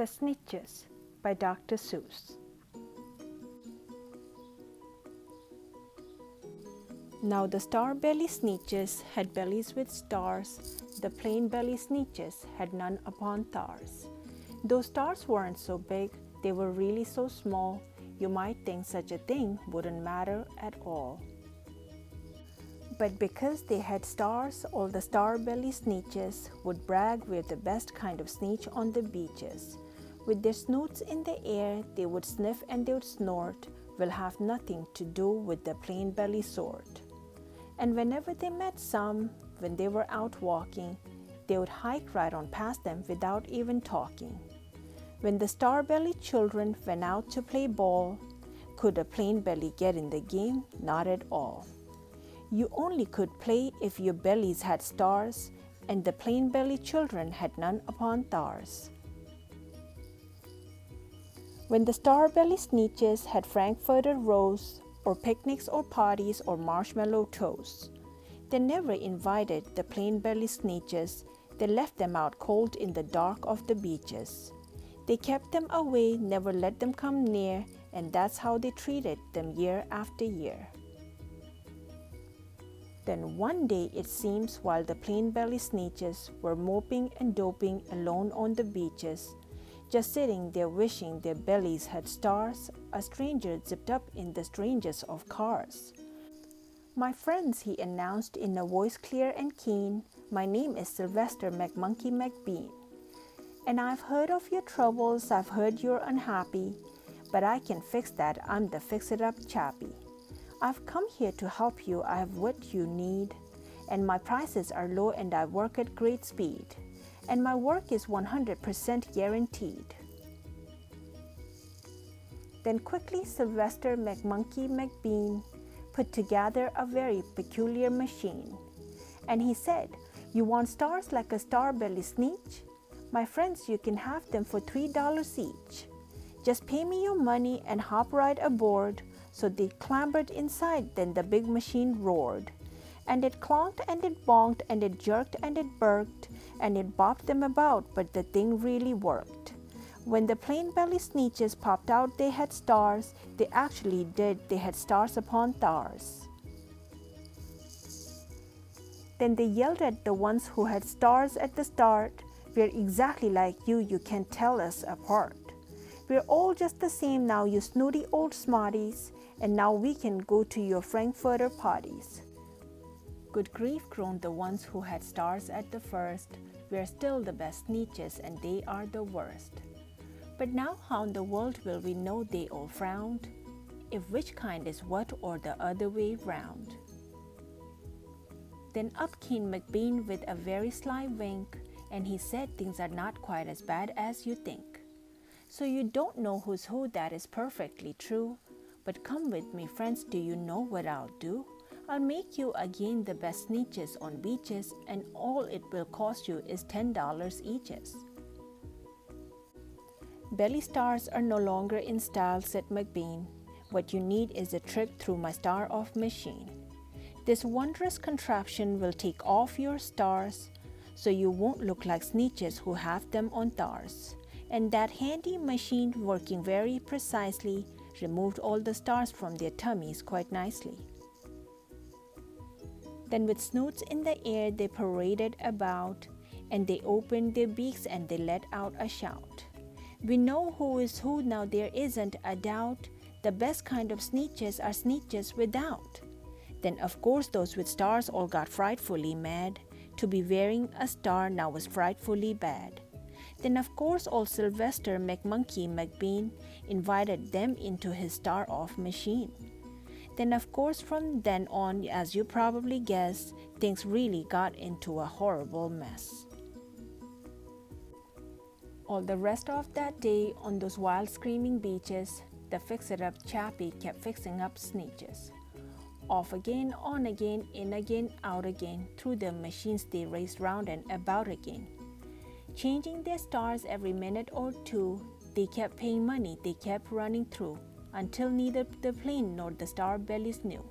The Sneetches by Dr. Seuss. Now the star-belly Sneetches had bellies with stars, the plain-belly Sneetches had none upon stars. Those stars weren't so big, they were really so small, you might think such a thing wouldn't matter at all. But because they had stars, all the star-belly Sneetches would brag we're the best kind of Sneetch on the beaches. With their snoots in the air, they would sniff and they would snort, will have nothing to do with the plain-belly sort. And whenever they met some, when they were out walking, they would hike right on past them without even talking. When the star-belly children went out to play ball, could a plain-belly get in the game? Not at all. You only could play if your bellies had stars, and the plain-belly children had none upon stars. When the star-belly Sneetches had frankfurter roast, or picnics or parties or marshmallow toasts, they never invited the plain-belly Sneetches, they left them out cold in the dark of the beaches. They kept them away, never let them come near, and that's how they treated them year after year. Then one day it seems while the plain-belly Sneetches were moping and doping alone on the beaches, just sitting there wishing their bellies had stars, a stranger zipped up in the strangest of cars. "My friends," he announced in a voice clear and keen, "my name is Sylvester McMonkey McBean. And I've heard of your troubles, I've heard you're unhappy, but I can fix that, I'm the fix-it-up chappy. I've come here to help you, I have what you need, and my prices are low and I work at great speed, and my work is 100% guaranteed." Then quickly Sylvester McMonkey McBean put together a very peculiar machine, and he said, "You want stars like a star-belly Sneetch? My friends, you can have them for $3 each. Just pay me your money and hop right aboard." So they clambered inside, then the big machine roared. And it clanked and it bonked and it jerked and it burked and it bopped them about, but the thing really worked. When the plain-belly Sneetches popped out they had stars, they actually did, they had stars upon stars. Then they yelled at the ones who had stars at the start, "We're exactly like you, you can't tell us apart. We're all just the same now, you snooty old smarties, and now we can go to your frankfurter parties." "Good grief," groaned the ones who had stars at the first, "we're still the best Sneetches and they are the worst. But now how in the world will we know?" they all frowned, "if which kind is what or the other way round?" Then up came McBean with a very sly wink, and he said, "Things are not quite as bad as you think. So you don't know who's who, that is perfectly true. But come with me, friends, do you know what I'll do? I'll make you again the best Sneetches on beaches, and all it will cost you is $10 eaches." "Belly stars are no longer in style," said McBean. "What you need is a trip through my star-off machine. This wondrous contraption will take off your stars, so you won't look like Sneetches who have them on stars. And that handy machine, working very precisely, removed all the stars from their tummies quite nicely." Then with snoots in the air they paraded about, and they opened their beaks and they let out a shout. "We know who is who now, there isn't a doubt. The best kind of Sneetches are Sneetches without." Then of course those with stars all got frightfully mad. To be wearing a star now was frightfully bad. Then of course old Sylvester McMonkey McBean invited them into his star-off machine. Then of course from then on, as you probably guessed, things really got into a horrible mess. All the rest of that day on those wild screaming beaches, the fix-it-up chappie kept fixing up Sneetches. Off again, on again, in again, out again, through the machines they raced round and about again. Changing their stars every minute or two, they kept paying money, they kept running through, until neither the plain nor the star-bellies knew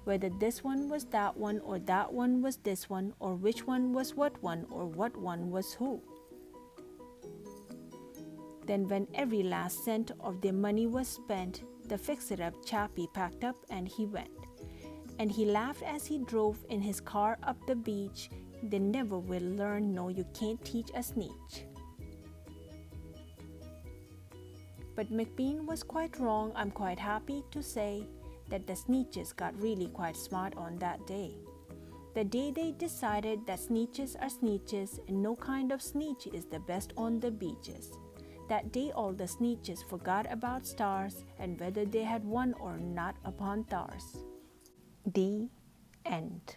whether this one was that one or that one was this one, or which one was what one or what one was who. Then, when every last cent of their money was spent, the fix-it-up chappie packed up and he went. And he laughed as he drove in his car up the beach. They never will learn, no, you can't teach a Sneetch. But McBean was quite wrong. I'm quite happy to say that the Sneetches got really quite smart on that day. The day they decided that Sneetches are Sneetches and no kind of Sneetch is the best on the beaches. That day all the Sneetches forgot about stars and whether they had won or not upon stars. The end.